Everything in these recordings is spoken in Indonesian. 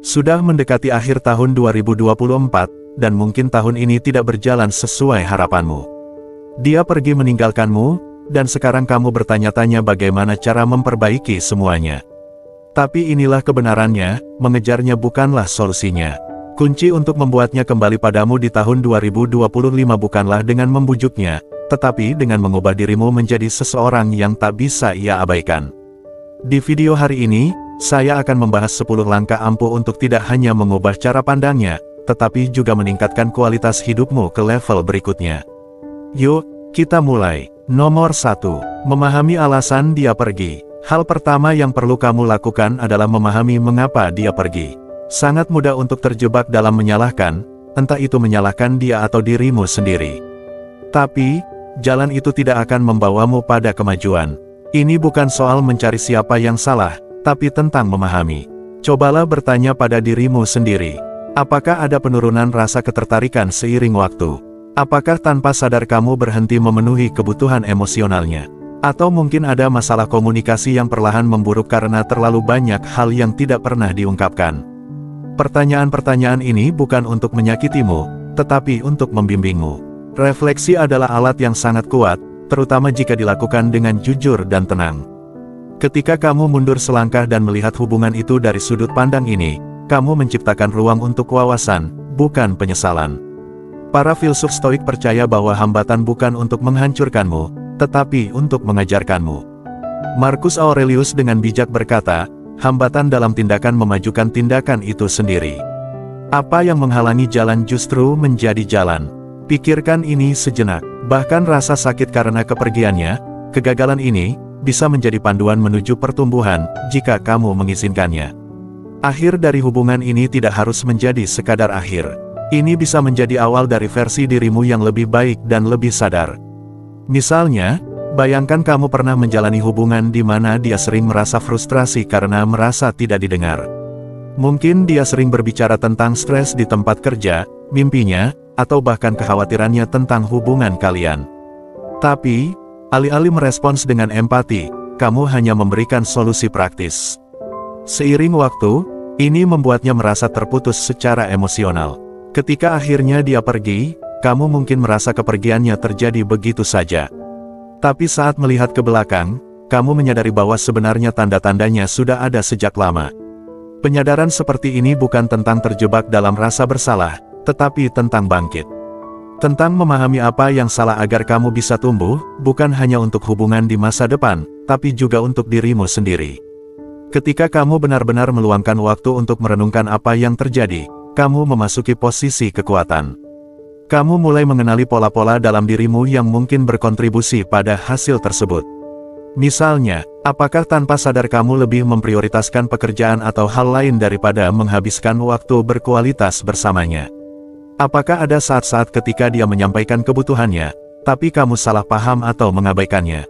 Sudah mendekati akhir tahun 2024, dan mungkin tahun ini tidak berjalan sesuai harapanmu. Dia pergi meninggalkanmu, dan sekarang kamu bertanya-tanya bagaimana cara memperbaiki semuanya. Tapi inilah kebenarannya, mengejarnya bukanlah solusinya. Kunci untuk membuatnya kembali padamu di tahun 2025 bukanlah dengan membujuknya, tetapi dengan mengubah dirimu menjadi seseorang yang tak bisa ia abaikan. Di video hari ini, saya akan membahas 10 langkah ampuh untuk tidak hanya mengubah cara pandangnya, tetapi juga meningkatkan kualitas hidupmu ke level berikutnya. Yuk, kita mulai. Nomor 1. Memahami alasan dia pergi. Hal pertama yang perlu kamu lakukan adalah memahami mengapa dia pergi. Sangat mudah untuk terjebak dalam menyalahkan, entah itu menyalahkan dia atau dirimu sendiri. Tapi, jalan itu tidak akan membawamu pada kemajuan. Ini bukan soal mencari siapa yang salah, tapi tentang memahami. Cobalah bertanya pada dirimu sendiri. Apakah ada penurunan rasa ketertarikan seiring waktu? Apakah tanpa sadar kamu berhenti memenuhi kebutuhan emosionalnya? Atau mungkin ada masalah komunikasi yang perlahan memburuk karena terlalu banyak hal yang tidak pernah diungkapkan? Pertanyaan-pertanyaan ini bukan untuk menyakitimu, tetapi untuk membimbingmu. Refleksi adalah alat yang sangat kuat, terutama jika dilakukan dengan jujur dan tenang. Ketika kamu mundur selangkah dan melihat hubungan itu dari sudut pandang ini, kamu menciptakan ruang untuk wawasan, bukan penyesalan. Para filsuf Stoik percaya bahwa hambatan bukan untuk menghancurkanmu, tetapi untuk mengajarkanmu. Marcus Aurelius dengan bijak berkata, hambatan dalam tindakan memajukan tindakan itu sendiri. Apa yang menghalangi jalan justru menjadi jalan. Pikirkan ini sejenak. Bahkan rasa sakit karena kepergiannya, kegagalan ini, bisa menjadi panduan menuju pertumbuhan, jika kamu mengizinkannya. Akhir dari hubungan ini tidak harus menjadi sekadar akhir. Ini bisa menjadi awal dari versi dirimu yang lebih baik dan lebih sadar. Misalnya, bayangkan kamu pernah menjalani hubungan di mana dia sering merasa frustrasi karena merasa tidak didengar. Mungkin dia sering berbicara tentang stres di tempat kerja, mimpinya, atau bahkan kekhawatirannya tentang hubungan kalian. Tapi, alih-alih merespons dengan empati, kamu hanya memberikan solusi praktis. Seiring waktu, ini membuatnya merasa terputus secara emosional. Ketika akhirnya dia pergi, kamu mungkin merasa kepergiannya terjadi begitu saja. Tapi saat melihat ke belakang, kamu menyadari bahwa sebenarnya tanda-tandanya sudah ada sejak lama. Penyadaran seperti ini bukan tentang terjebak dalam rasa bersalah, tetapi tentang bangkit. Tentang memahami apa yang salah agar kamu bisa tumbuh, bukan hanya untuk hubungan di masa depan, tapi juga untuk dirimu sendiri. Ketika kamu benar-benar meluangkan waktu untuk merenungkan apa yang terjadi, kamu memasuki posisi kekuatan. Kamu mulai mengenali pola-pola dalam dirimu yang mungkin berkontribusi pada hasil tersebut. Misalnya, apakah tanpa sadar kamu lebih memprioritaskan pekerjaan atau hal lain daripada menghabiskan waktu berkualitas bersamanya? Apakah ada saat-saat ketika dia menyampaikan kebutuhannya, tapi kamu salah paham atau mengabaikannya?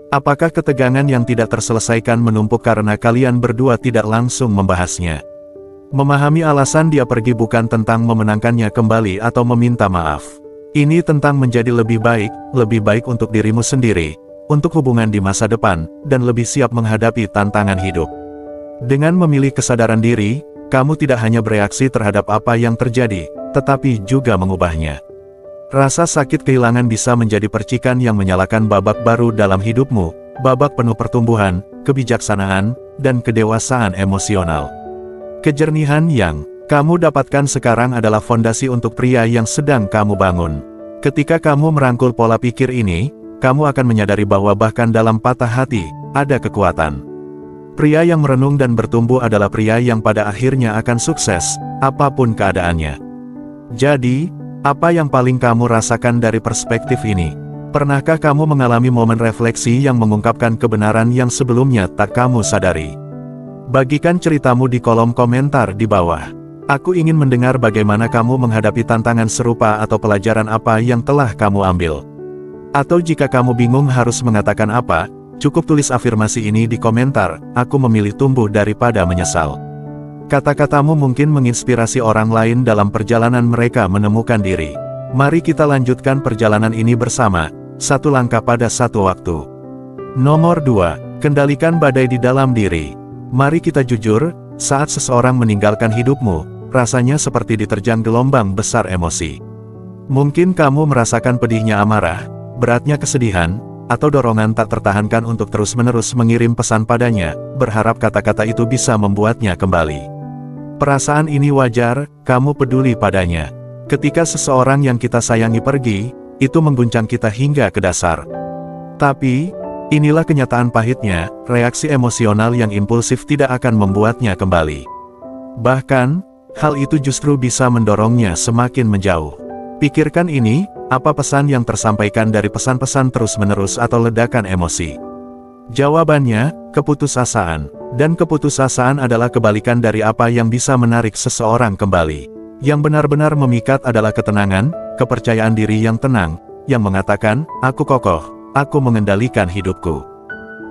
Apakah ketegangan yang tidak terselesaikan menumpuk karena kalian berdua tidak langsung membahasnya? Memahami alasan dia pergi bukan tentang memenangkannya kembali atau meminta maaf. Ini tentang menjadi lebih baik untuk dirimu sendiri, untuk hubungan di masa depan, dan lebih siap menghadapi tantangan hidup. Dengan memilih kesadaran diri, kamu tidak hanya bereaksi terhadap apa yang terjadi, tetapi juga mengubahnya. Rasa sakit kehilangan bisa menjadi percikan yang menyalakan babak baru dalam hidupmu, babak penuh pertumbuhan, kebijaksanaan, dan kedewasaan emosional. Kejernihan yang kamu dapatkan sekarang adalah fondasi untuk pria yang sedang kamu bangun. Ketika kamu merangkul pola pikir ini, kamu akan menyadari bahwa bahkan dalam patah hati, ada kekuatan. Pria yang merenung dan bertumbuh adalah pria yang pada akhirnya akan sukses, apapun keadaannya. Jadi, apa yang paling kamu rasakan dari perspektif ini? Pernahkah kamu mengalami momen refleksi yang mengungkapkan kebenaran yang sebelumnya tak kamu sadari? Bagikan ceritamu di kolom komentar di bawah. Aku ingin mendengar bagaimana kamu menghadapi tantangan serupa atau pelajaran apa yang telah kamu ambil. Atau jika kamu bingung harus mengatakan apa, cukup tulis afirmasi ini di komentar, aku memilih tumbuh daripada menyesal. Kata-katamu mungkin menginspirasi orang lain dalam perjalanan mereka menemukan diri. Mari kita lanjutkan perjalanan ini bersama, satu langkah pada satu waktu. Nomor 2. Kendalikan badai di dalam diri. Mari kita jujur, Saat seseorang meninggalkan hidupmu, rasanya seperti diterjang gelombang besar emosi. Mungkin kamu merasakan pedihnya amarah, beratnya kesedihan, atau dorongan tak tertahankan untuk terus-menerus mengirim pesan padanya, berharap kata-kata itu bisa membuatnya kembali. Perasaan ini wajar, kamu peduli padanya. Ketika seseorang yang kita sayangi pergi, itu mengguncang kita hingga ke dasar. Tapi, inilah kenyataan pahitnya, reaksi emosional yang impulsif tidak akan membuatnya kembali. Bahkan, hal itu justru bisa mendorongnya semakin menjauh. Pikirkan ini, apa pesan yang tersampaikan dari pesan-pesan terus-menerus atau ledakan emosi? Jawabannya, keputusasaan. Dan keputusasaan adalah kebalikan dari apa yang bisa menarik seseorang kembali. Yang benar-benar memikat adalah ketenangan, kepercayaan diri yang tenang, yang mengatakan, aku kokoh, aku mengendalikan hidupku.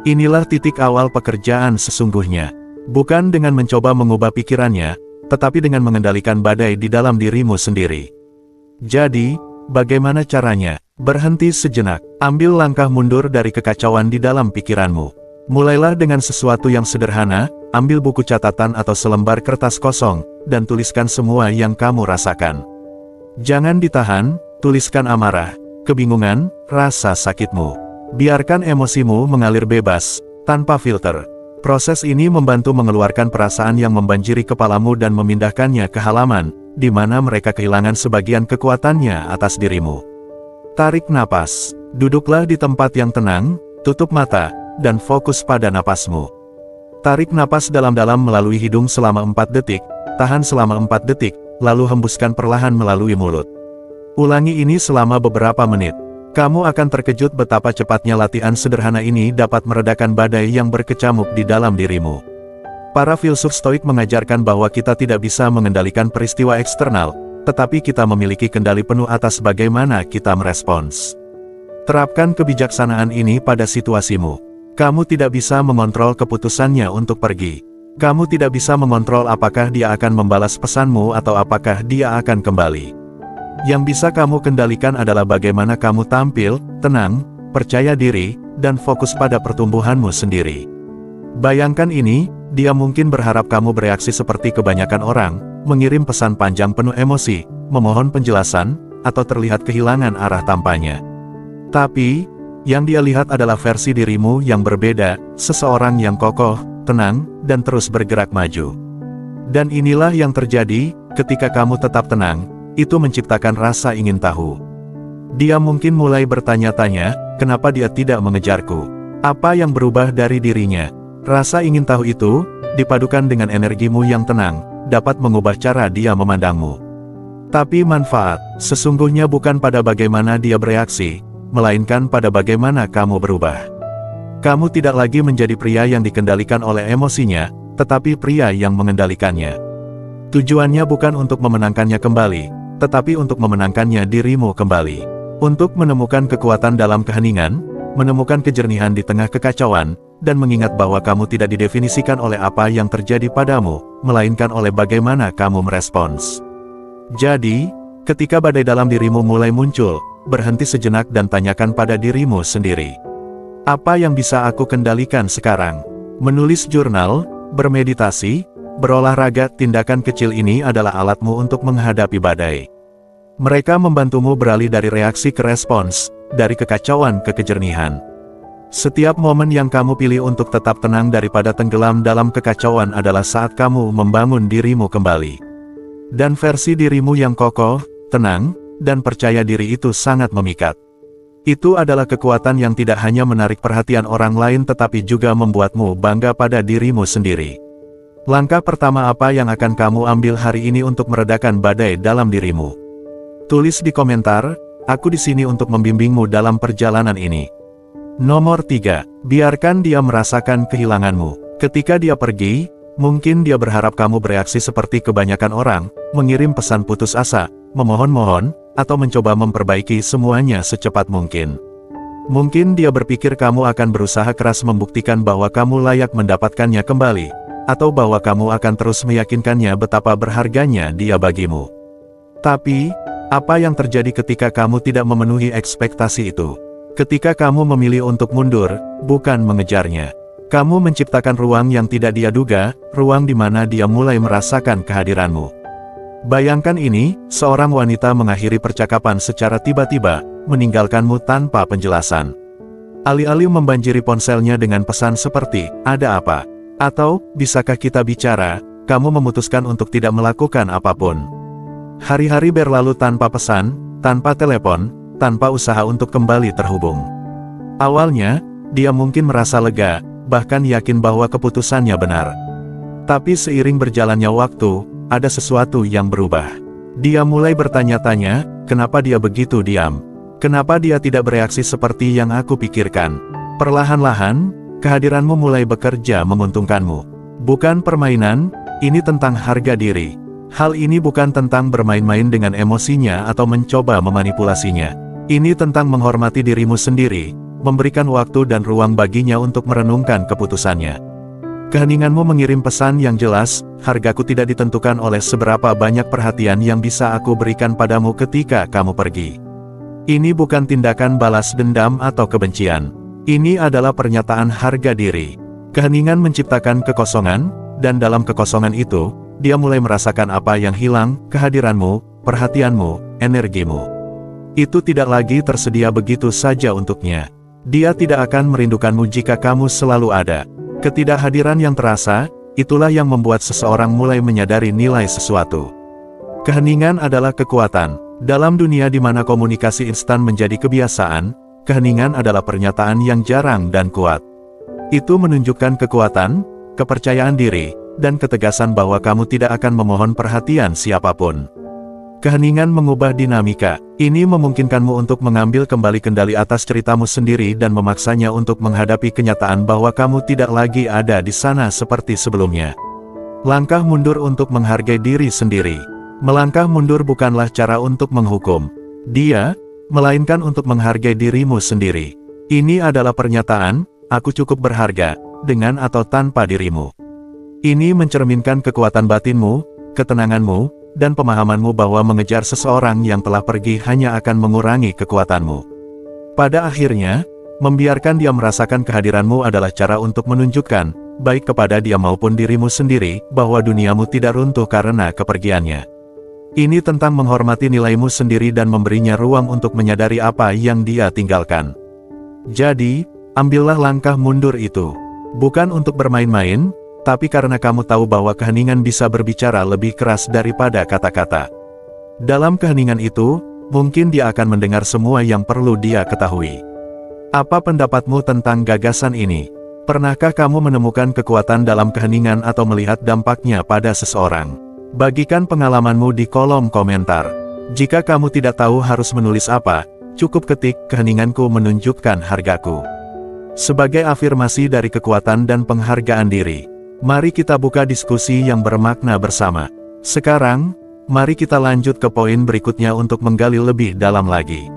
Inilah titik awal pekerjaan sesungguhnya. Bukan dengan mencoba mengubah pikirannya, tetapi dengan mengendalikan badai di dalam dirimu sendiri. Jadi, bagaimana caranya? Berhenti sejenak, ambil langkah mundur dari kekacauan di dalam pikiranmu. Mulailah dengan sesuatu yang sederhana, ambil buku catatan atau selembar kertas kosong, dan tuliskan semua yang kamu rasakan. Jangan ditahan, tuliskan amarah, kebingungan, rasa sakitmu. Biarkan emosimu mengalir bebas, tanpa filter. Proses ini membantu mengeluarkan perasaan yang membanjiri kepalamu dan memindahkannya ke halaman, di mana mereka kehilangan sebagian kekuatannya atas dirimu. Tarik napas. Duduklah di tempat yang tenang, tutup mata, dan fokus pada napasmu. Tarik napas dalam-dalam melalui hidung selama 4 detik, tahan selama 4 detik, lalu hembuskan perlahan melalui mulut. Ulangi ini selama beberapa menit. Kamu akan terkejut betapa cepatnya latihan sederhana ini dapat meredakan badai yang berkecamuk di dalam dirimu. Para filsuf Stoik mengajarkan bahwa kita tidak bisa mengendalikan peristiwa eksternal, tetapi kita memiliki kendali penuh atas bagaimana kita merespons. Terapkan kebijaksanaan ini pada situasimu. Kamu tidak bisa mengontrol keputusannya untuk pergi. Kamu tidak bisa mengontrol apakah dia akan membalas pesanmu atau apakah dia akan kembali. Yang bisa kamu kendalikan adalah bagaimana kamu tampil, tenang, percaya diri, dan fokus pada pertumbuhanmu sendiri. Bayangkan ini, dia mungkin berharap kamu bereaksi seperti kebanyakan orang, mengirim pesan panjang penuh emosi, memohon penjelasan, atau terlihat kehilangan arah tampaknya. Tapi, yang dia lihat adalah versi dirimu yang berbeda, seseorang yang kokoh, tenang, dan terus bergerak maju. Dan inilah yang terjadi, ketika kamu tetap tenang, itu menciptakan rasa ingin tahu. Dia mungkin mulai bertanya-tanya, kenapa dia tidak mengejarku? Apa yang berubah dari dirinya? Rasa ingin tahu itu, dipadukan dengan energimu yang tenang, dapat mengubah cara dia memandangmu. Tapi manfaat, sesungguhnya bukan pada bagaimana dia bereaksi, melainkan pada bagaimana kamu berubah. Kamu tidak lagi menjadi pria yang dikendalikan oleh emosinya, tetapi pria yang mengendalikannya. Tujuannya bukan untuk memenangkannya kembali, tetapi untuk memenangkannya dirimu kembali. Untuk menemukan kekuatan dalam keheningan, menemukan kejernihan di tengah kekacauan, dan mengingat bahwa kamu tidak didefinisikan oleh apa yang terjadi padamu, melainkan oleh bagaimana kamu merespons. Jadi, ketika badai dalam dirimu mulai muncul, berhenti sejenak dan tanyakan pada dirimu sendiri. Apa yang bisa aku kendalikan sekarang? Menulis jurnal, bermeditasi, berolahraga, tindakan kecil ini adalah alatmu untuk menghadapi badai. Mereka membantumu beralih dari reaksi ke respons, dari kekacauan ke kejernihan. Setiap momen yang kamu pilih untuk tetap tenang daripada tenggelam dalam kekacauan adalah saat kamu membangun dirimu kembali. Dan versi dirimu yang kokoh, tenang, dan percaya diri itu sangat memikat. Itu adalah kekuatan yang tidak hanya menarik perhatian orang lain tetapi juga membuatmu bangga pada dirimu sendiri. Langkah pertama apa yang akan kamu ambil hari ini untuk meredakan badai dalam dirimu? Tulis di komentar, aku di sini untuk membimbingmu dalam perjalanan ini. Nomor 3. Biarkan dia merasakan kehilanganmu. Ketika dia pergi, mungkin dia berharap kamu bereaksi seperti kebanyakan orang, mengirim pesan putus asa, memohon-mohon, atau mencoba memperbaiki semuanya secepat mungkin. Mungkin dia berpikir kamu akan berusaha keras membuktikan bahwa kamu layak mendapatkannya kembali, atau bahwa kamu akan terus meyakinkannya betapa berharganya dia bagimu. Tapi, apa yang terjadi ketika kamu tidak memenuhi ekspektasi itu? Ketika kamu memilih untuk mundur, bukan mengejarnya. Kamu menciptakan ruang yang tidak dia duga, ruang di mana dia mulai merasakan kehadiranmu. Bayangkan ini, seorang wanita mengakhiri percakapan secara tiba-tiba, meninggalkanmu tanpa penjelasan. Alih-alih membanjiri ponselnya dengan pesan seperti, "Ada apa?" Atau, "Bisakah kita bicara?" Kamu memutuskan untuk tidak melakukan apapun. Hari-hari berlalu tanpa pesan, tanpa telepon, tanpa usaha untuk kembali terhubung. Awalnya, dia mungkin merasa lega, bahkan yakin bahwa keputusannya benar. Tapi seiring berjalannya waktu, ada sesuatu yang berubah. Dia mulai bertanya-tanya, kenapa dia begitu diam? Kenapa dia tidak bereaksi seperti yang aku pikirkan? Perlahan-lahan, kehadiranmu mulai bekerja menguntungkanmu. Bukan permainan, ini tentang harga diri. Hal ini bukan tentang bermain-main dengan emosinya atau mencoba memanipulasinya. Ini tentang menghormati dirimu sendiri, memberikan waktu dan ruang baginya untuk merenungkan keputusannya. Keheninganmu mengirim pesan yang jelas, hargaku tidak ditentukan oleh seberapa banyak perhatian yang bisa aku berikan padamu ketika kamu pergi. Ini bukan tindakan balas dendam atau kebencian. Ini adalah pernyataan harga diri. Keheningan menciptakan kekosongan, dan dalam kekosongan itu, dia mulai merasakan apa yang hilang, kehadiranmu, perhatianmu, energimu. Itu tidak lagi tersedia begitu saja untuknya. Dia tidak akan merindukanmu jika kamu selalu ada. Ketidakhadiran yang terasa, itulah yang membuat seseorang mulai menyadari nilai sesuatu. Keheningan adalah kekuatan. Dalam dunia di mana komunikasi instan menjadi kebiasaan, keheningan adalah pernyataan yang jarang dan kuat. Itu menunjukkan kekuatan, kepercayaan diri, dan ketegasan bahwa kamu tidak akan memohon perhatian siapapun. Keheningan mengubah dinamika. Ini memungkinkanmu untuk mengambil kembali kendali atas ceritamu sendiri dan memaksanya untuk menghadapi kenyataan bahwa kamu tidak lagi ada di sana seperti sebelumnya. Langkah mundur untuk menghargai diri sendiri. Melangkah mundur bukanlah cara untuk menghukum dia, melainkan untuk menghargai dirimu sendiri. Ini adalah pernyataan, aku cukup berharga, dengan atau tanpa dirimu. Ini mencerminkan kekuatan batinmu, ketenanganmu, dan pemahamanmu bahwa mengejar seseorang yang telah pergi hanya akan mengurangi kekuatanmu. Pada akhirnya, membiarkan dia merasakan kehadiranmu adalah cara untuk menunjukkan, baik kepada dia maupun dirimu sendiri, bahwa duniamu tidak runtuh karena kepergiannya. Ini tentang menghormati nilaimu sendiri dan memberinya ruang untuk menyadari apa yang dia tinggalkan. Jadi, ambillah langkah mundur itu. Bukan untuk bermain-main, tapi karena kamu tahu bahwa keheningan bisa berbicara lebih keras daripada kata-kata. Dalam keheningan itu, mungkin dia akan mendengar semua yang perlu dia ketahui. Apa pendapatmu tentang gagasan ini? Pernahkah kamu menemukan kekuatan dalam keheningan atau melihat dampaknya pada seseorang? Bagikan pengalamanmu di kolom komentar. Jika kamu tidak tahu harus menulis apa, cukup ketik keheninganku menunjukkan hargaku. Sebagai afirmasi dari kekuatan dan penghargaan diri, mari kita buka diskusi yang bermakna bersama. Sekarang, mari kita lanjut ke poin berikutnya untuk menggali lebih dalam lagi.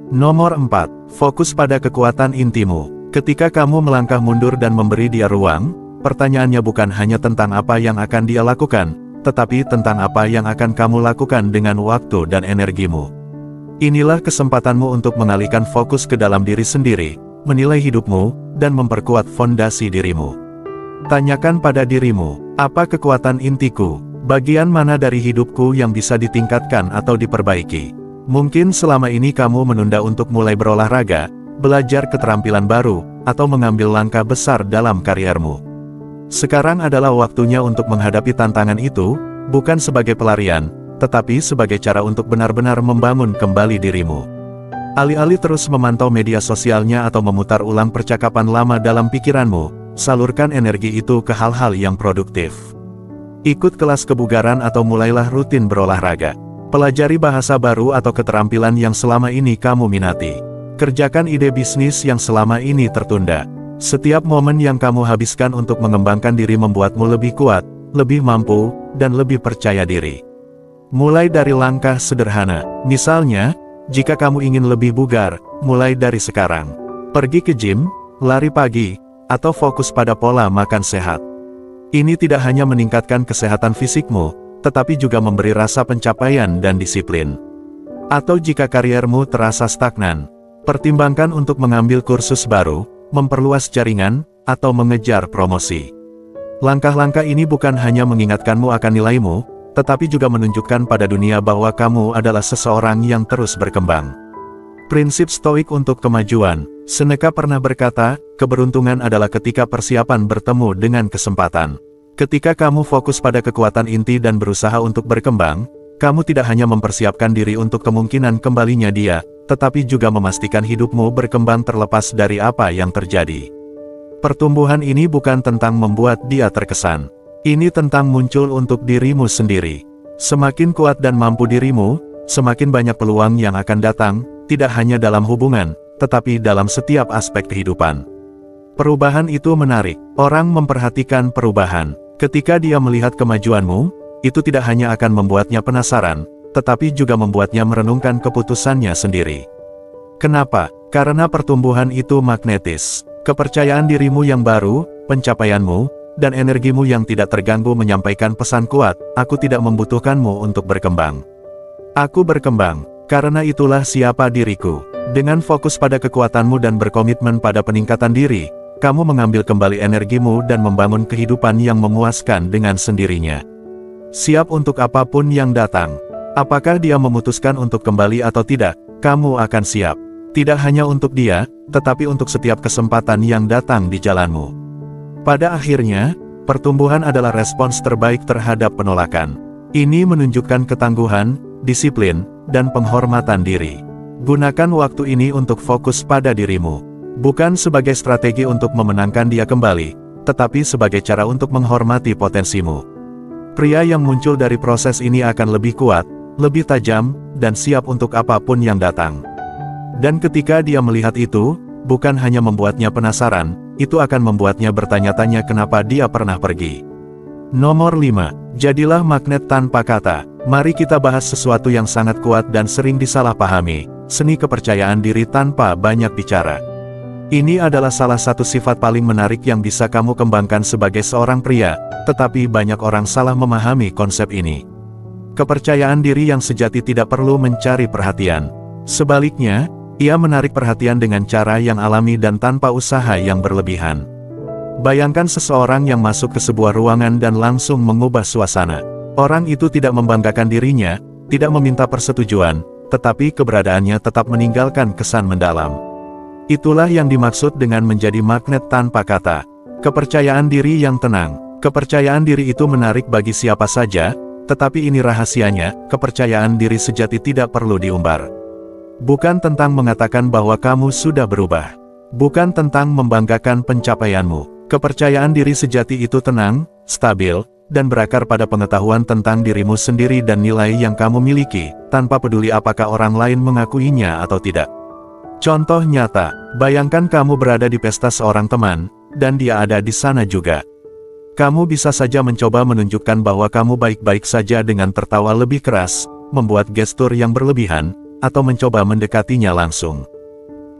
Nomor 4. Fokus pada kekuatan intimu. Ketika kamu melangkah mundur dan memberi dia ruang, pertanyaannya bukan hanya tentang apa yang akan dia lakukan, tetapi tentang apa yang akan kamu lakukan dengan waktu dan energimu. Inilah kesempatanmu untuk mengalihkan fokus ke dalam diri sendiri, menilai hidupmu, dan memperkuat fondasi dirimu. Tanyakan pada dirimu, apa kekuatan intiku? Bagian mana dari hidupku yang bisa ditingkatkan atau diperbaiki? Mungkin selama ini kamu menunda untuk mulai berolahraga, belajar keterampilan baru, atau mengambil langkah besar dalam kariermu. Sekarang adalah waktunya untuk menghadapi tantangan itu, bukan sebagai pelarian, tetapi sebagai cara untuk benar-benar membangun kembali dirimu. Alih-alih terus memantau media sosialnya atau memutar ulang percakapan lama dalam pikiranmu, salurkan energi itu ke hal-hal yang produktif. Ikut kelas kebugaran atau mulailah rutin berolahraga. Pelajari bahasa baru atau keterampilan yang selama ini kamu minati. Kerjakan ide bisnis yang selama ini tertunda. Setiap momen yang kamu habiskan untuk mengembangkan diri membuatmu lebih kuat, lebih mampu, dan lebih percaya diri. Mulai dari langkah sederhana. Misalnya, jika kamu ingin lebih bugar, mulai dari sekarang. Pergi ke gym, lari pagi, atau fokus pada pola makan sehat. Ini tidak hanya meningkatkan kesehatan fisikmu, tetapi juga memberi rasa pencapaian dan disiplin. Atau jika kariermu terasa stagnan, pertimbangkan untuk mengambil kursus baru, memperluas jaringan, atau mengejar promosi. Langkah-langkah ini bukan hanya mengingatkanmu akan nilaimu, tetapi juga menunjukkan pada dunia bahwa kamu adalah seseorang yang terus berkembang. Prinsip Stoik untuk kemajuan. Seneca pernah berkata, keberuntungan adalah ketika persiapan bertemu dengan kesempatan. Ketika kamu fokus pada kekuatan inti dan berusaha untuk berkembang, kamu tidak hanya mempersiapkan diri untuk kemungkinan kembalinya dia, tetapi juga memastikan hidupmu berkembang terlepas dari apa yang terjadi. Pertumbuhan ini bukan tentang membuat dia terkesan. Ini tentang muncul untuk dirimu sendiri. Semakin kuat dan mampu dirimu, semakin banyak peluang yang akan datang, tidak hanya dalam hubungan, tetapi dalam setiap aspek kehidupan. Perubahan itu menarik. Orang memperhatikan perubahan. Ketika dia melihat kemajuanmu, itu tidak hanya akan membuatnya penasaran, tetapi juga membuatnya merenungkan keputusannya sendiri. Kenapa? Karena pertumbuhan itu magnetis. Kepercayaan dirimu yang baru, pencapaianmu, dan energimu yang tidak terganggu menyampaikan pesan kuat, aku tidak membutuhkanmu untuk berkembang. Aku berkembang, karena itulah siapa diriku. Dengan fokus pada kekuatanmu dan berkomitmen pada peningkatan diri, kamu mengambil kembali energimu dan membangun kehidupan yang memuaskan dengan sendirinya. Siap untuk apapun yang datang. Apakah dia memutuskan untuk kembali atau tidak, kamu akan siap. Tidak hanya untuk dia, tetapi untuk setiap kesempatan yang datang di jalanmu. Pada akhirnya, pertumbuhan adalah respons terbaik terhadap penolakan. Ini menunjukkan ketangguhan, disiplin, dan penghormatan diri. Gunakan waktu ini untuk fokus pada dirimu. Bukan sebagai strategi untuk memenangkan dia kembali, tetapi sebagai cara untuk menghormati potensimu. Pria yang muncul dari proses ini akan lebih kuat, lebih tajam, dan siap untuk apapun yang datang. Dan ketika dia melihat itu, bukan hanya membuatnya penasaran, itu akan membuatnya bertanya-tanya kenapa dia pernah pergi. Nomor 5. Jadilah magnet tanpa kata. Mari kita bahas sesuatu yang sangat kuat dan sering disalahpahami, seni kepercayaan diri tanpa banyak bicara. Ini adalah salah satu sifat paling menarik yang bisa kamu kembangkan sebagai seorang pria, tetapi banyak orang salah memahami konsep ini. Kepercayaan diri yang sejati tidak perlu mencari perhatian. Sebaliknya, ia menarik perhatian dengan cara yang alami dan tanpa usaha yang berlebihan. Bayangkan seseorang yang masuk ke sebuah ruangan dan langsung mengubah suasana. Orang itu tidak membanggakan dirinya, tidak meminta persetujuan, tetapi keberadaannya tetap meninggalkan kesan mendalam. Itulah yang dimaksud dengan menjadi magnet tanpa kata. Kepercayaan diri yang tenang. Kepercayaan diri itu menarik bagi siapa saja, tetapi ini rahasianya, kepercayaan diri sejati tidak perlu diumbar. Bukan tentang mengatakan bahwa kamu sudah berubah. Bukan tentang membanggakan pencapaianmu. Kepercayaan diri sejati itu tenang, stabil, dan berakar pada pengetahuan tentang dirimu sendiri dan nilai yang kamu miliki, tanpa peduli apakah orang lain mengakuinya atau tidak. Contoh nyata, bayangkan kamu berada di pesta seorang teman, dan dia ada di sana juga. Kamu bisa saja mencoba menunjukkan bahwa kamu baik-baik saja dengan tertawa lebih keras, membuat gestur yang berlebihan, atau mencoba mendekatinya langsung.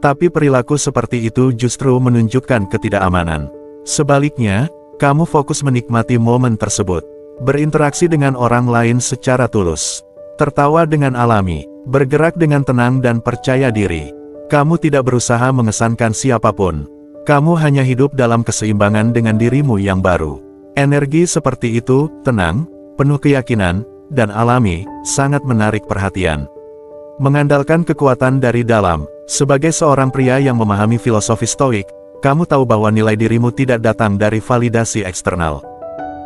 Tapi perilaku seperti itu justru menunjukkan ketidakamanan. Sebaliknya, kamu fokus menikmati momen tersebut, berinteraksi dengan orang lain secara tulus, tertawa dengan alami, bergerak dengan tenang dan percaya diri. Kamu tidak berusaha mengesankan siapapun. Kamu hanya hidup dalam keseimbangan dengan dirimu yang baru. Energi seperti itu, tenang, penuh keyakinan, dan alami, sangat menarik perhatian. Mengandalkan kekuatan dari dalam. Sebagai seorang pria yang memahami filosofi Stoik, kamu tahu bahwa nilai dirimu tidak datang dari validasi eksternal.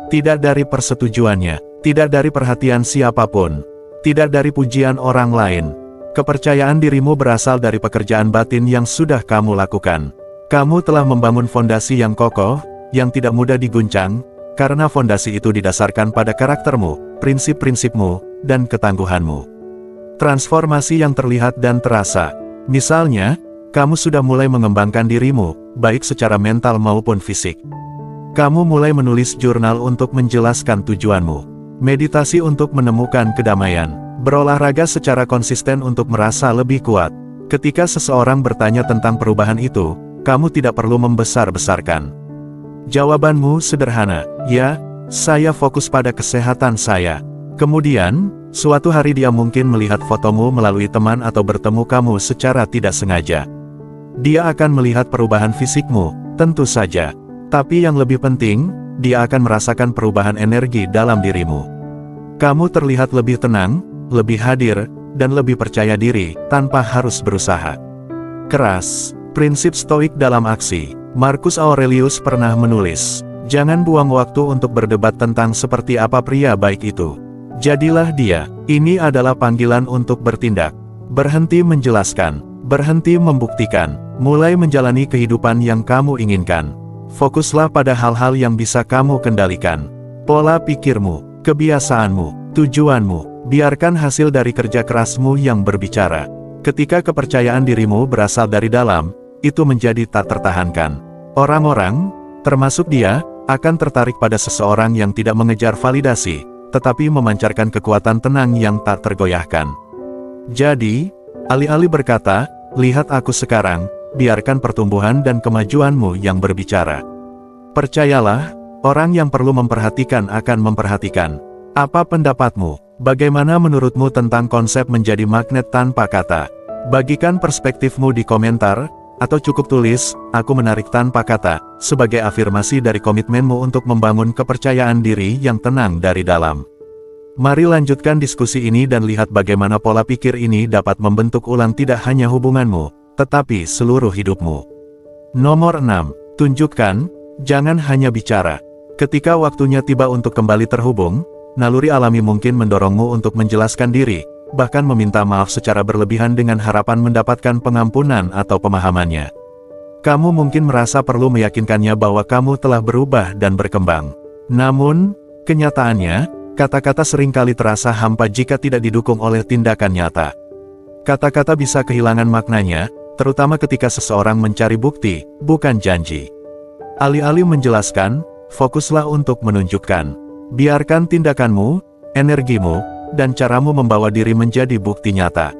Tidak dari persetujuannya, tidak dari perhatian siapapun, tidak dari pujian orang lain. Kepercayaan dirimu berasal dari pekerjaan batin yang sudah kamu lakukan. Kamu telah membangun fondasi yang kokoh, yang tidak mudah diguncang, karena fondasi itu didasarkan pada karaktermu, prinsip-prinsipmu, dan ketangguhanmu. Transformasi yang terlihat dan terasa. Misalnya, kamu sudah mulai mengembangkan dirimu, baik secara mental maupun fisik. Kamu mulai menulis jurnal untuk menjelaskan tujuanmu, meditasi untuk menemukan kedamaian, berolahraga secara konsisten untuk merasa lebih kuat. Ketika seseorang bertanya tentang perubahan itu, kamu tidak perlu membesar-besarkan. Jawabanmu sederhana, ya, saya fokus pada kesehatan saya. Kemudian, suatu hari dia mungkin melihat fotomu melalui teman atau bertemu kamu secara tidak sengaja. Dia akan melihat perubahan fisikmu, tentu saja. Tapi yang lebih penting, dia akan merasakan perubahan energi dalam dirimu. Kamu terlihat lebih tenang, lebih hadir, dan lebih percaya diri, tanpa harus berusaha keras. Prinsip stoik dalam aksi. Marcus Aurelius pernah menulis, "Jangan buang waktu untuk berdebat tentang seperti apa pria baik itu. Jadilah dia." Ini adalah panggilan untuk bertindak. Berhenti menjelaskan, berhenti membuktikan, mulai menjalani kehidupan yang kamu inginkan. Fokuslah pada hal-hal yang bisa kamu kendalikan. Pola pikirmu, kebiasaanmu, tujuanmu, biarkan hasil dari kerja kerasmu yang berbicara. Ketika kepercayaan dirimu berasal dari dalam, itu menjadi tak tertahankan. Orang-orang, termasuk dia, akan tertarik pada seseorang yang tidak mengejar validasi, tetapi memancarkan kekuatan tenang yang tak tergoyahkan. Jadi, alih-alih berkata, "Lihat aku sekarang," biarkan pertumbuhan dan kemajuanmu yang berbicara. Percayalah, orang yang perlu memperhatikan akan memperhatikan. Apa pendapatmu? Bagaimana menurutmu tentang konsep menjadi magnet tanpa kata? Bagikan perspektifmu di komentar, atau cukup tulis, "Aku menarik tanpa kata," sebagai afirmasi dari komitmenmu untuk membangun kepercayaan diri yang tenang dari dalam. Mari lanjutkan diskusi ini dan lihat bagaimana pola pikir ini dapat membentuk ulang tidak hanya hubunganmu, tetapi seluruh hidupmu. Nomor 6. Tunjukkan, jangan hanya bicara. Ketika waktunya tiba untuk kembali terhubung, naluri alami mungkin mendorongmu untuk menjelaskan diri, bahkan meminta maaf secara berlebihan dengan harapan mendapatkan pengampunan atau pemahamannya. Kamu mungkin merasa perlu meyakinkannya bahwa kamu telah berubah dan berkembang. Namun, kenyataannya, kata-kata seringkali terasa hampa jika tidak didukung oleh tindakan nyata. Kata-kata bisa kehilangan maknanya, terutama ketika seseorang mencari bukti, bukan janji. Alih-alih menjelaskan, fokuslah untuk menunjukkan. Biarkan tindakanmu, energimu, dan caramu membawa diri menjadi bukti nyata.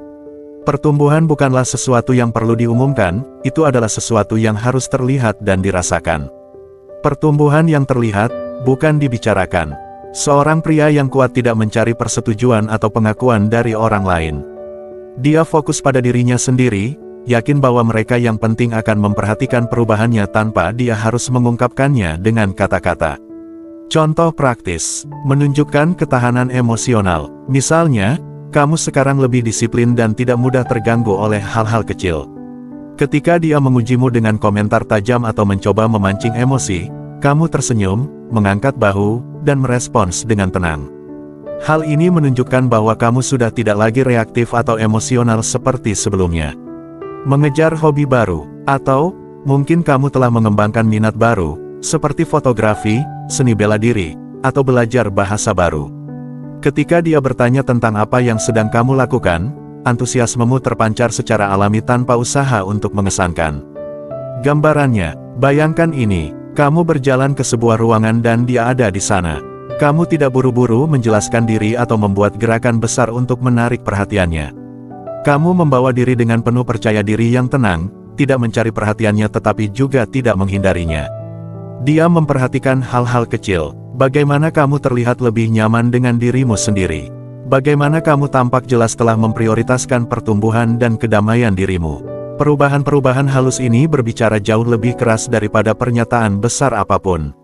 Pertumbuhan bukanlah sesuatu yang perlu diumumkan, itu adalah sesuatu yang harus terlihat dan dirasakan. Pertumbuhan yang terlihat, bukan dibicarakan. Seorang pria yang kuat tidak mencari persetujuan atau pengakuan dari orang lain. Dia fokus pada dirinya sendiri, yakin bahwa mereka yang penting akan memperhatikan perubahannya tanpa dia harus mengungkapkannya dengan kata-kata. Contoh praktis, menunjukkan ketahanan emosional. Misalnya, kamu sekarang lebih disiplin dan tidak mudah terganggu oleh hal-hal kecil. Ketika dia mengujimu dengan komentar tajam atau mencoba memancing emosi, kamu tersenyum, mengangkat bahu, dan merespons dengan tenang. Hal ini menunjukkan bahwa kamu sudah tidak lagi reaktif atau emosional seperti sebelumnya. Mengejar hobi baru, atau mungkin kamu telah mengembangkan minat baru, seperti fotografi, seni bela diri, atau belajar bahasa baru. Ketika dia bertanya tentang apa yang sedang kamu lakukan, antusiasmemu terpancar secara alami tanpa usaha untuk mengesankan. Gambarannya, bayangkan ini, kamu berjalan ke sebuah ruangan dan dia ada di sana. Kamu tidak buru-buru menjelaskan diri atau membuat gerakan besar untuk menarik perhatiannya. Kamu membawa diri dengan penuh percaya diri yang tenang, tidak mencari perhatiannya tetapi juga tidak menghindarinya. Dia memperhatikan hal-hal kecil, bagaimana kamu terlihat lebih nyaman dengan dirimu sendiri. Bagaimana kamu tampak jelas telah memprioritaskan pertumbuhan dan kedamaian dirimu. Perubahan-perubahan halus ini berbicara jauh lebih keras daripada pernyataan besar apapun.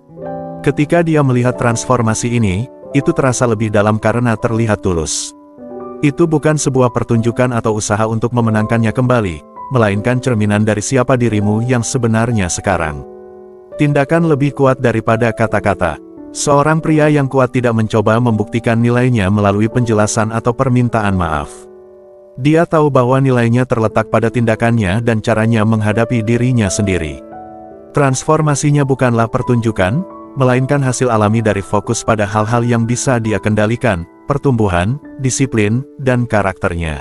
Ketika dia melihat transformasi ini, itu terasa lebih dalam karena terlihat tulus. Itu bukan sebuah pertunjukan atau usaha untuk memenangkannya kembali, melainkan cerminan dari siapa dirimu yang sebenarnya sekarang. Tindakan lebih kuat daripada kata-kata. Seorang pria yang kuat tidak mencoba membuktikan nilainya melalui penjelasan atau permintaan maaf. Dia tahu bahwa nilainya terletak pada tindakannya dan caranya menghadapi dirinya sendiri. Transformasinya bukanlah pertunjukan, melainkan hasil alami dari fokus pada hal-hal yang bisa dia kendalikan, pertumbuhan, disiplin, dan karakternya.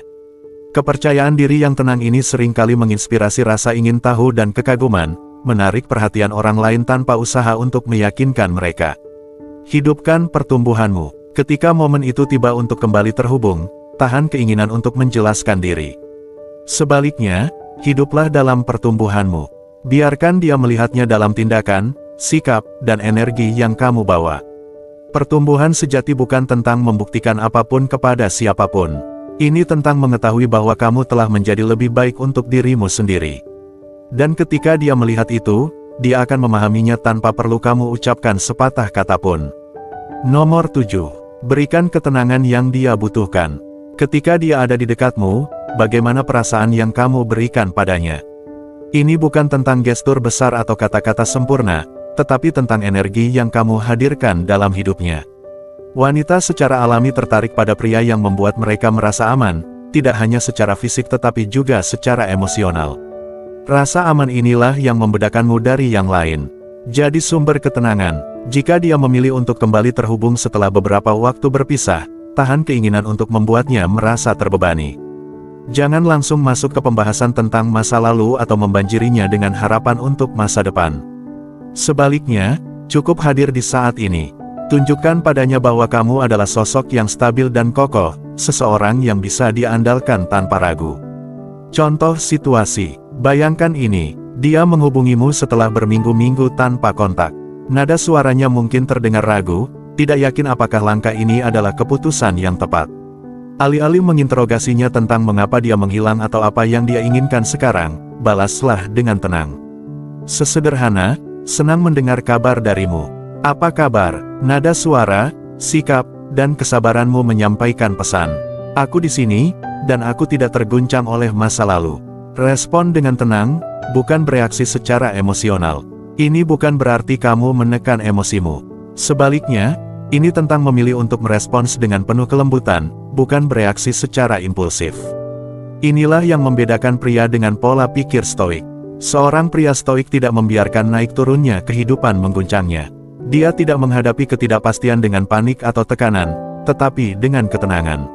Kepercayaan diri yang tenang ini seringkali menginspirasi rasa ingin tahu dan kekaguman, menarik perhatian orang lain tanpa usaha untuk meyakinkan mereka. Hidupkan pertumbuhanmu. Ketika momen itu tiba untuk kembali terhubung, tahan keinginan untuk menjelaskan diri. Sebaliknya, hiduplah dalam pertumbuhanmu. Biarkan dia melihatnya dalam tindakan, sikap, dan energi yang kamu bawa. Pertumbuhan sejati bukan tentang membuktikan apapun kepada siapapun. Ini tentang mengetahui bahwa kamu telah menjadi lebih baik untuk dirimu sendiri. Dan ketika dia melihat itu, dia akan memahaminya tanpa perlu kamu ucapkan sepatah kata pun. Nomor 7. Berikan ketenangan yang dia butuhkan. Ketika dia ada di dekatmu, bagaimana perasaan yang kamu berikan padanya? Ini bukan tentang gestur besar atau kata-kata sempurna, tetapi tentang energi yang kamu hadirkan dalam hidupnya. Wanita secara alami tertarik pada pria yang membuat mereka merasa aman, tidak hanya secara fisik tetapi juga secara emosional. Rasa aman inilah yang membedakanmu dari yang lain. Jadi sumber ketenangan. Jika dia memilih untuk kembali terhubung setelah beberapa waktu berpisah, tahan keinginan untuk membuatnya merasa terbebani. Jangan langsung masuk ke pembahasan tentang masa lalu atau membanjirinya dengan harapan untuk masa depan. Sebaliknya, cukup hadir di saat ini. Tunjukkan padanya bahwa kamu adalah sosok yang stabil dan kokoh, seseorang yang bisa diandalkan tanpa ragu. Contoh situasi. Bayangkan ini, dia menghubungimu setelah berminggu-minggu tanpa kontak. Nada suaranya mungkin terdengar ragu, tidak yakin apakah langkah ini adalah keputusan yang tepat. Alih-alih menginterogasinya tentang mengapa dia menghilang atau apa yang dia inginkan sekarang, balaslah dengan tenang. Sesederhana, senang mendengar kabar darimu. Apa kabar? Nada suara, sikap, dan kesabaranmu menyampaikan pesan. Aku di sini, dan aku tidak terguncang oleh masa lalu. Respon dengan tenang, bukan bereaksi secara emosional. Ini bukan berarti kamu menekan emosimu. Sebaliknya, ini tentang memilih untuk merespons dengan penuh kelembutan, bukan bereaksi secara impulsif. Inilah yang membedakan pria dengan pola pikir stoik. Seorang pria stoik tidak membiarkan naik turunnya kehidupan mengguncangnya. Dia tidak menghadapi ketidakpastian dengan panik atau tekanan, tetapi dengan ketenangan.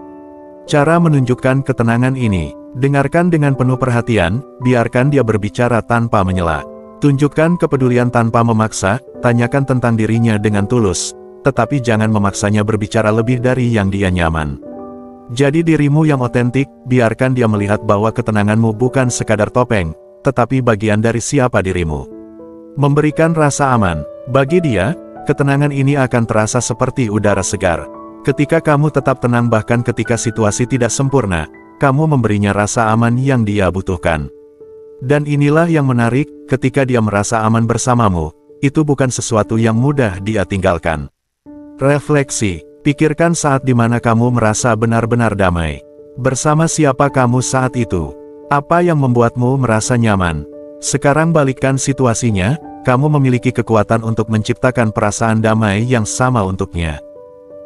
Cara menunjukkan ketenangan ini, dengarkan dengan penuh perhatian, biarkan dia berbicara tanpa menyela. Tunjukkan kepedulian tanpa memaksa, tanyakan tentang dirinya dengan tulus, tetapi jangan memaksanya berbicara lebih dari yang dia nyaman. Jadi dirimu yang otentik, biarkan dia melihat bahwa ketenanganmu bukan sekadar topeng, tetapi bagian dari siapa dirimu. Memberikan rasa aman, bagi dia, ketenangan ini akan terasa seperti udara segar. Ketika kamu tetap tenang bahkan ketika situasi tidak sempurna, kamu memberinya rasa aman yang dia butuhkan. Dan inilah yang menarik, ketika dia merasa aman bersamamu, itu bukan sesuatu yang mudah dia tinggalkan. Refleksi, pikirkan saat di mana kamu merasa benar-benar damai. Bersama siapa kamu saat itu? Apa yang membuatmu merasa nyaman? Sekarang balikkan situasinya, kamu memiliki kekuatan untuk menciptakan perasaan damai yang sama untuknya.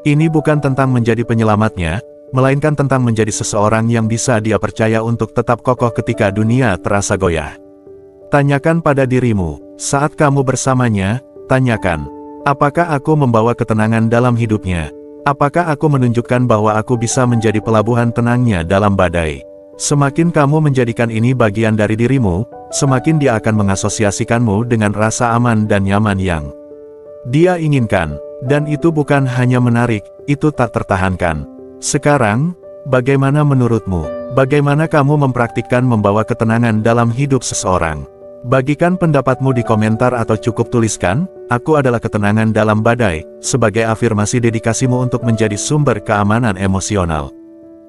Ini bukan tentang menjadi penyelamatnya, melainkan tentang menjadi seseorang yang bisa dia percaya untuk tetap kokoh ketika dunia terasa goyah. Tanyakan pada dirimu, saat kamu bersamanya, tanyakan, apakah aku membawa ketenangan dalam hidupnya? Apakah aku menunjukkan bahwa aku bisa menjadi pelabuhan tenangnya dalam badai? Semakin kamu menjadikan ini bagian dari dirimu, semakin dia akan mengasosiasikanmu dengan rasa aman dan nyaman yang dia inginkan. Dan itu bukan hanya menarik, itu tak tertahankan. Sekarang, bagaimana menurutmu? Bagaimana kamu mempraktikkan membawa ketenangan dalam hidup seseorang? Bagikan pendapatmu di komentar atau cukup tuliskan, "Aku adalah ketenangan dalam badai," sebagai afirmasi dedikasimu untuk menjadi sumber keamanan emosional.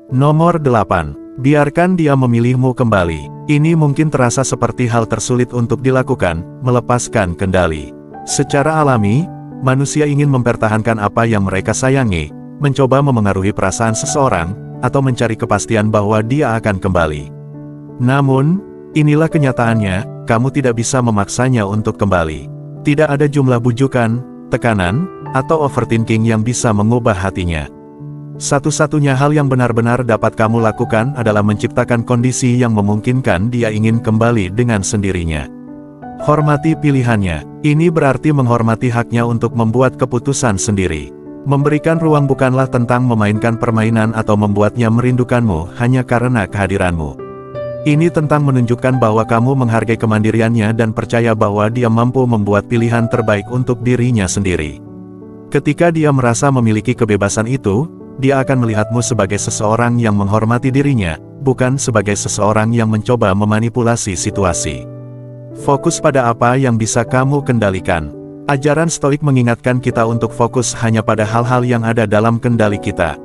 Nomor 8. Biarkan dia memilihmu kembali. Ini mungkin terasa seperti hal tersulit untuk dilakukan, melepaskan kendali. Secara alami, manusia ingin mempertahankan apa yang mereka sayangi, mencoba memengaruhi perasaan seseorang, atau mencari kepastian bahwa dia akan kembali. Namun, inilah kenyataannya, kamu tidak bisa memaksanya untuk kembali. Tidak ada jumlah bujukan, tekanan, atau overthinking yang bisa mengubah hatinya. Satu-satunya hal yang benar-benar dapat kamu lakukan adalah menciptakan kondisi yang memungkinkan dia ingin kembali dengan sendirinya. Hormati pilihannya. Ini berarti menghormati haknya untuk membuat keputusan sendiri. Memberikan ruang bukanlah tentang memainkan permainan atau membuatnya merindukanmu hanya karena kehadiranmu. Ini tentang menunjukkan bahwa kamu menghargai kemandiriannya dan percaya bahwa dia mampu membuat pilihan terbaik untuk dirinya sendiri. Ketika dia merasa memiliki kebebasan itu, dia akan melihatmu sebagai seseorang yang menghormati dirinya, bukan sebagai seseorang yang mencoba memanipulasi situasi. Fokus pada apa yang bisa kamu kendalikan. Ajaran Stoik mengingatkan kita untuk fokus hanya pada hal-hal yang ada dalam kendali kita.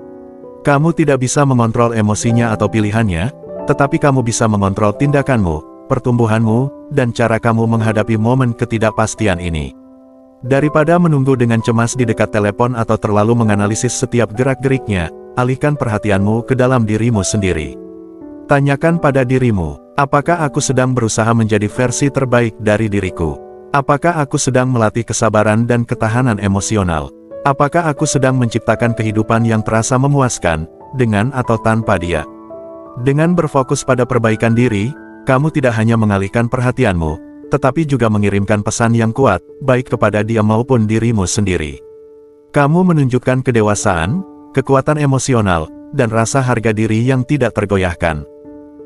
Kamu tidak bisa mengontrol emosinya atau pilihannya, tetapi kamu bisa mengontrol tindakanmu, pertumbuhanmu, dan cara kamu menghadapi momen ketidakpastian ini. Daripada menunggu dengan cemas di dekat telepon atau terlalu menganalisis setiap gerak-geriknya, alihkan perhatianmu ke dalam dirimu sendiri. Tanyakan pada dirimu, apakah aku sedang berusaha menjadi versi terbaik dari diriku? Apakah aku sedang melatih kesabaran dan ketahanan emosional? Apakah aku sedang menciptakan kehidupan yang terasa memuaskan, dengan atau tanpa dia? Dengan berfokus pada perbaikan diri, kamu tidak hanya mengalihkan perhatianmu, tetapi juga mengirimkan pesan yang kuat, baik kepada dia maupun dirimu sendiri. Kamu menunjukkan kedewasaan, kekuatan emosional, dan rasa harga diri yang tidak tergoyahkan.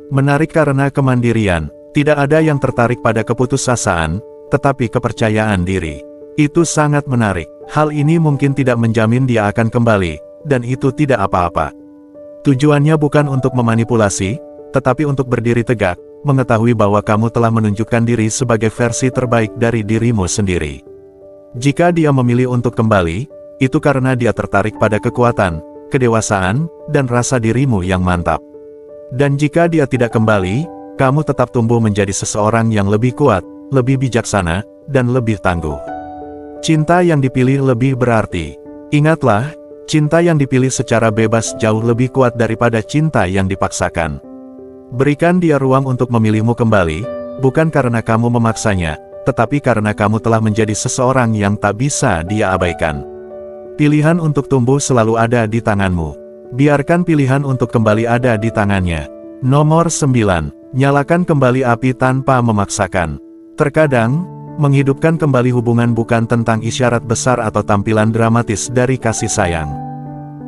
Menarik karena kemandirian, tidak ada yang tertarik pada keputusasaan, tetapi kepercayaan diri. Itu sangat menarik. Hal ini mungkin tidak menjamin dia akan kembali, dan itu tidak apa-apa. Tujuannya bukan untuk memanipulasi, tetapi untuk berdiri tegak, mengetahui bahwa kamu telah menunjukkan diri sebagai versi terbaik dari dirimu sendiri. Jika dia memilih untuk kembali, itu karena dia tertarik pada kekuatan, kedewasaan, dan rasa dirimu yang mantap. Dan jika dia tidak kembali, kamu tetap tumbuh menjadi seseorang yang lebih kuat, lebih bijaksana, dan lebih tangguh. Cinta yang dipilih lebih berarti. Ingatlah, cinta yang dipilih secara bebas jauh lebih kuat daripada cinta yang dipaksakan. Berikan dia ruang untuk memilihmu kembali, bukan karena kamu memaksanya, tetapi karena kamu telah menjadi seseorang yang tak bisa dia abaikan. Pilihan untuk tumbuh selalu ada di tanganmu. Biarkan pilihan untuk kembali ada di tangannya. Nomor 9. Nyalakan kembali api tanpa memaksakan. Terkadang, menghidupkan kembali hubungan bukan tentang isyarat besar atau tampilan dramatis dari kasih sayang.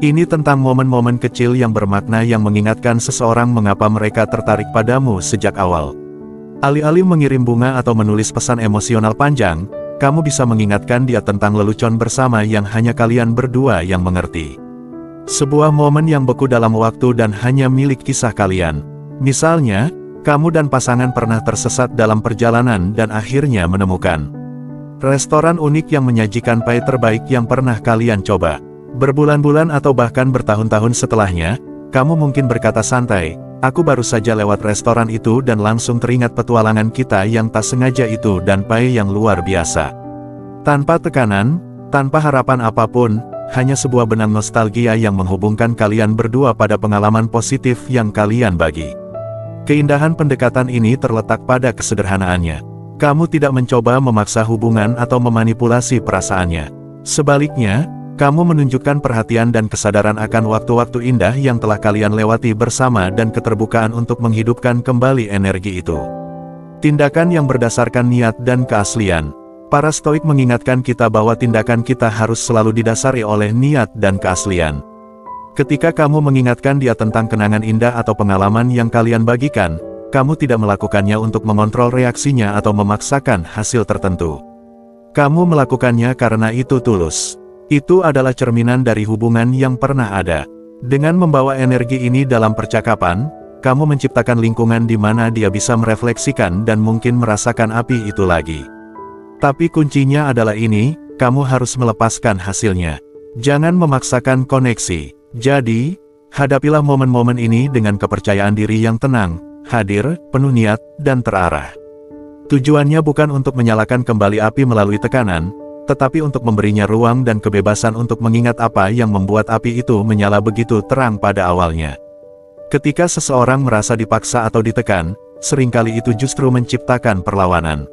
Ini tentang momen-momen kecil yang bermakna yang mengingatkan seseorang mengapa mereka tertarik padamu sejak awal. Alih-alih mengirim bunga atau menulis pesan emosional panjang, kamu bisa mengingatkan dia tentang lelucon bersama yang hanya kalian berdua yang mengerti. Sebuah momen yang beku dalam waktu dan hanya milik kisah kalian. Misalnya, kamu dan pasangan pernah tersesat dalam perjalanan dan akhirnya menemukan restoran unik yang menyajikan pai terbaik yang pernah kalian coba. Berbulan-bulan atau bahkan bertahun-tahun setelahnya, kamu mungkin berkata santai, "Aku baru saja lewat restoran itu dan langsung teringat petualangan kita yang tak sengaja itu dan pai yang luar biasa." Tanpa tekanan, tanpa harapan apapun, hanya sebuah benang nostalgia yang menghubungkan kalian berdua pada pengalaman positif yang kalian bagi. Keindahan pendekatan ini terletak pada kesederhanaannya. Kamu tidak mencoba memaksa hubungan atau memanipulasi perasaannya. Sebaliknya, kamu menunjukkan perhatian dan kesadaran akan waktu-waktu indah yang telah kalian lewati bersama dan keterbukaan untuk menghidupkan kembali energi itu. Tindakan yang berdasarkan niat dan keaslian. Para Stoik mengingatkan kita bahwa tindakan kita harus selalu didasari oleh niat dan keaslian. Ketika kamu mengingatkan dia tentang kenangan indah atau pengalaman yang kalian bagikan, kamu tidak melakukannya untuk mengontrol reaksinya atau memaksakan hasil tertentu. Kamu melakukannya karena itu tulus. Itu adalah cerminan dari hubungan yang pernah ada. Dengan membawa energi ini dalam percakapan, kamu menciptakan lingkungan di mana dia bisa merefleksikan dan mungkin merasakan api itu lagi. Tapi kuncinya adalah ini, kamu harus melepaskan hasilnya. Jangan memaksakan koneksi. Jadi, hadapilah momen-momen ini dengan kepercayaan diri yang tenang, hadir, penuh niat, dan terarah. Tujuannya bukan untuk menyalakan kembali api melalui tekanan, tetapi untuk memberinya ruang dan kebebasan untuk mengingat apa yang membuat api itu menyala begitu terang pada awalnya. Ketika seseorang merasa dipaksa atau ditekan, seringkali itu justru menciptakan perlawanan.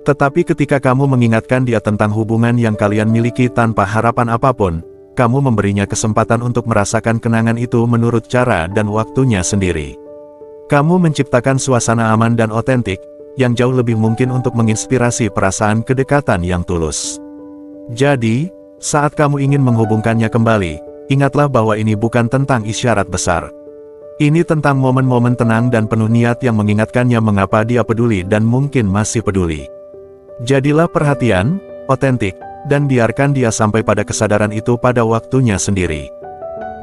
Tetapi ketika kamu mengingatkan dia tentang hubungan yang kalian miliki tanpa harapan apapun, kamu memberinya kesempatan untuk merasakan kenangan itu menurut cara dan waktunya sendiri. Kamu menciptakan suasana aman dan otentik, yang jauh lebih mungkin untuk menginspirasi perasaan kedekatan yang tulus. Jadi, saat kamu ingin menghubungkannya kembali, ingatlah bahwa ini bukan tentang isyarat besar. Ini tentang momen-momen tenang dan penuh niat yang mengingatkannya mengapa dia peduli dan mungkin masih peduli. Jadilah perhatian, otentik, dan biarkan dia sampai pada kesadaran itu pada waktunya sendiri.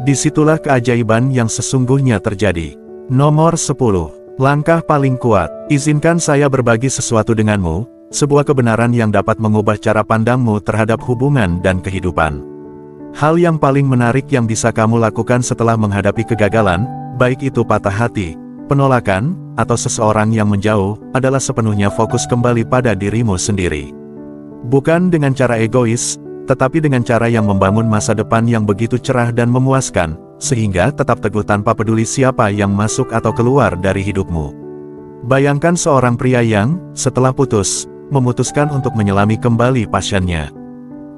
Disitulah keajaiban yang sesungguhnya terjadi. Nomor 10. Langkah paling kuat. Izinkan saya berbagi sesuatu denganmu, sebuah kebenaran yang dapat mengubah cara pandangmu terhadap hubungan dan kehidupan. Hal yang paling menarik yang bisa kamu lakukan setelah menghadapi kegagalan, baik itu patah hati, penolakan, atau seseorang yang menjauh, adalah sepenuhnya fokus kembali pada dirimu sendiri. Bukan dengan cara egois, tetapi dengan cara yang membangun masa depan yang begitu cerah dan memuaskan, sehingga tetap teguh tanpa peduli siapa yang masuk atau keluar dari hidupmu. Bayangkan seorang pria yang, setelah putus, memutuskan untuk menyelami kembali passionnya.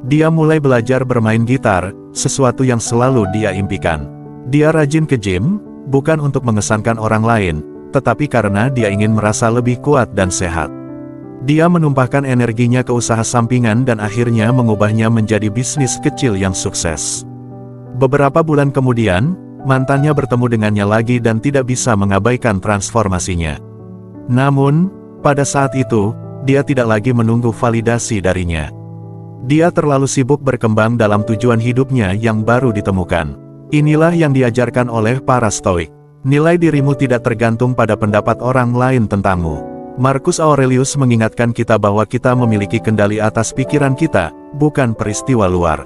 Dia mulai belajar bermain gitar, sesuatu yang selalu dia impikan. Dia rajin ke gym, bukan untuk mengesankan orang lain, tetapi karena dia ingin merasa lebih kuat dan sehat. Dia menumpahkan energinya ke usaha sampingan dan akhirnya mengubahnya menjadi bisnis kecil yang sukses. Beberapa bulan kemudian, mantannya bertemu dengannya lagi dan tidak bisa mengabaikan transformasinya. Namun, pada saat itu, dia tidak lagi menunggu validasi darinya. Dia terlalu sibuk berkembang dalam tujuan hidupnya yang baru ditemukan. Inilah yang diajarkan oleh para Stoik. Nilai dirimu tidak tergantung pada pendapat orang lain tentangmu. Marcus Aurelius mengingatkan kita bahwa kita memiliki kendali atas pikiran kita, bukan peristiwa luar.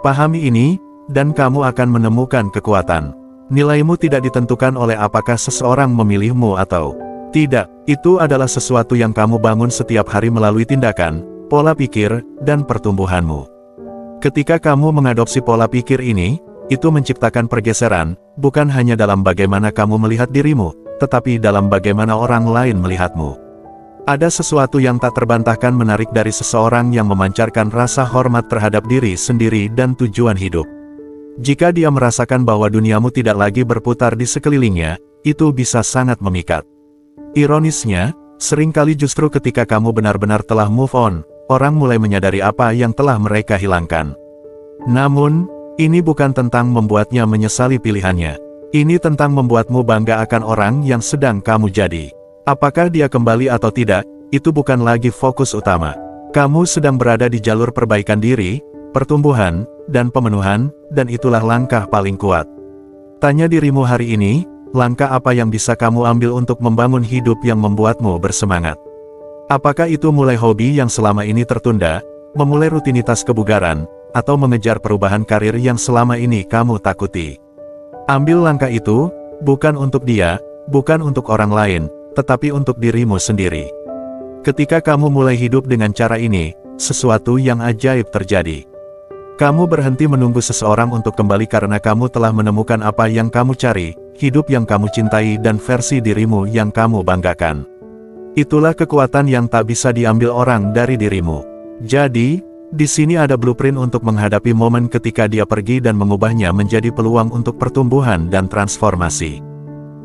Pahami ini, dan kamu akan menemukan kekuatan. Nilaimu tidak ditentukan oleh apakah seseorang memilihmu atau tidak. Itu adalah sesuatu yang kamu bangun setiap hari melalui tindakan, pola pikir, dan pertumbuhanmu. Ketika kamu mengadopsi pola pikir ini, itu menciptakan pergeseran, bukan hanya dalam bagaimana kamu melihat dirimu, tetapi dalam bagaimana orang lain melihatmu. Ada sesuatu yang tak terbantahkan menarik dari seseorang yang memancarkan rasa hormat terhadap diri sendiri dan tujuan hidup. Jika dia merasakan bahwa duniamu tidak lagi berputar di sekelilingnya, itu bisa sangat memikat. Ironisnya, seringkali justru ketika kamu benar-benar telah move on, orang mulai menyadari apa yang telah mereka hilangkan. Namun, ini bukan tentang membuatnya menyesali pilihannya. Ini tentang membuatmu bangga akan orang yang sedang kamu jadi. Apakah dia kembali atau tidak, itu bukan lagi fokus utama. Kamu sedang berada di jalur perbaikan diri, pertumbuhan, dan pemenuhan, dan itulah langkah paling kuat. Tanya dirimu hari ini, langkah apa yang bisa kamu ambil untuk membangun hidup yang membuatmu bersemangat? Apakah itu mulai hobi yang selama ini tertunda, memulai rutinitas kebugaran, atau mengejar perubahan karir yang selama ini kamu takuti? Ambil langkah itu, bukan untuk dia, bukan untuk orang lain, tetapi untuk dirimu sendiri. Ketika kamu mulai hidup dengan cara ini, sesuatu yang ajaib terjadi. Kamu berhenti menunggu seseorang untuk kembali karena kamu telah menemukan apa yang kamu cari, hidup yang kamu cintai dan versi dirimu yang kamu banggakan. Itulah kekuatan yang tak bisa diambil orang dari dirimu. Jadi, di sini ada blueprint untuk menghadapi momen ketika dia pergi dan mengubahnya menjadi peluang untuk pertumbuhan dan transformasi.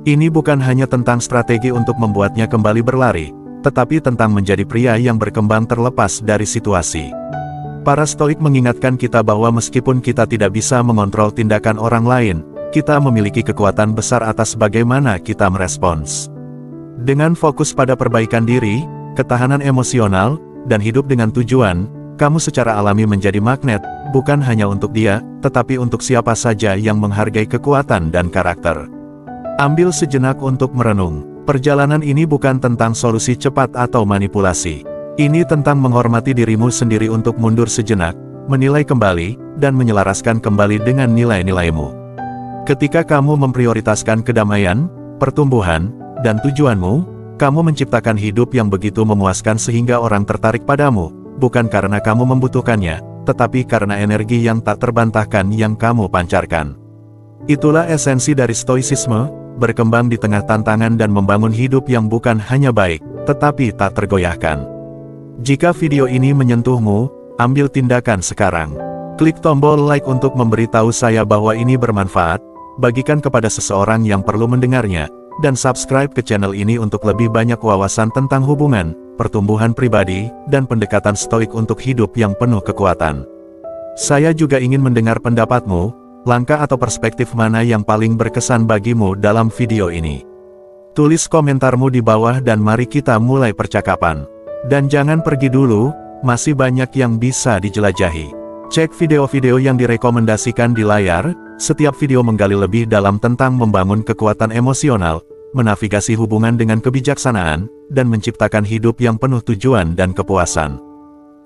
Ini bukan hanya tentang strategi untuk membuatnya kembali berlari, tetapi tentang menjadi pria yang berkembang terlepas dari situasi. Para Stoik mengingatkan kita bahwa meskipun kita tidak bisa mengontrol tindakan orang lain, kita memiliki kekuatan besar atas bagaimana kita merespons. Dengan fokus pada perbaikan diri, ketahanan emosional, dan hidup dengan tujuan, kamu secara alami menjadi magnet, bukan hanya untuk dia, tetapi untuk siapa saja yang menghargai kekuatan dan karakter. Ambil sejenak untuk merenung. Perjalanan ini bukan tentang solusi cepat atau manipulasi. Ini tentang menghormati dirimu sendiri untuk mundur sejenak, menilai kembali, dan menyelaraskan kembali dengan nilai-nilaimu. Ketika kamu memprioritaskan kedamaian, pertumbuhan, dan tujuanmu, kamu menciptakan hidup yang begitu memuaskan sehingga orang tertarik padamu, bukan karena kamu membutuhkannya, tetapi karena energi yang tak terbantahkan yang kamu pancarkan. Itulah esensi dari stoicisme, berkembang di tengah tantangan dan membangun hidup yang bukan hanya baik, tetapi tak tergoyahkan. Jika video ini menyentuhmu, ambil tindakan sekarang. Klik tombol like untuk memberitahu saya bahwa ini bermanfaat, bagikan kepada seseorang yang perlu mendengarnya, dan subscribe ke channel ini untuk lebih banyak wawasan tentang hubungan, pertumbuhan pribadi, dan pendekatan stoik untuk hidup yang penuh kekuatan. Saya juga ingin mendengar pendapatmu, langkah atau perspektif mana yang paling berkesan bagimu dalam video ini. Tulis komentarmu di bawah dan mari kita mulai percakapan. Dan jangan pergi dulu, masih banyak yang bisa dijelajahi. Cek video-video yang direkomendasikan di layar, setiap video menggali lebih dalam tentang membangun kekuatan emosional, menavigasi hubungan dengan kebijaksanaan, dan menciptakan hidup yang penuh tujuan dan kepuasan.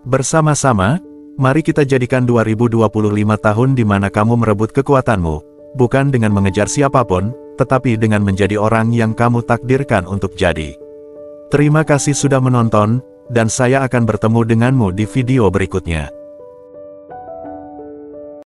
Bersama-sama, mari kita jadikan 2025 tahun di mana kamu merebut kekuatanmu, bukan dengan mengejar siapapun, tetapi dengan menjadi orang yang kamu takdirkan untuk jadi. Terima kasih sudah menonton, dan saya akan bertemu denganmu di video berikutnya.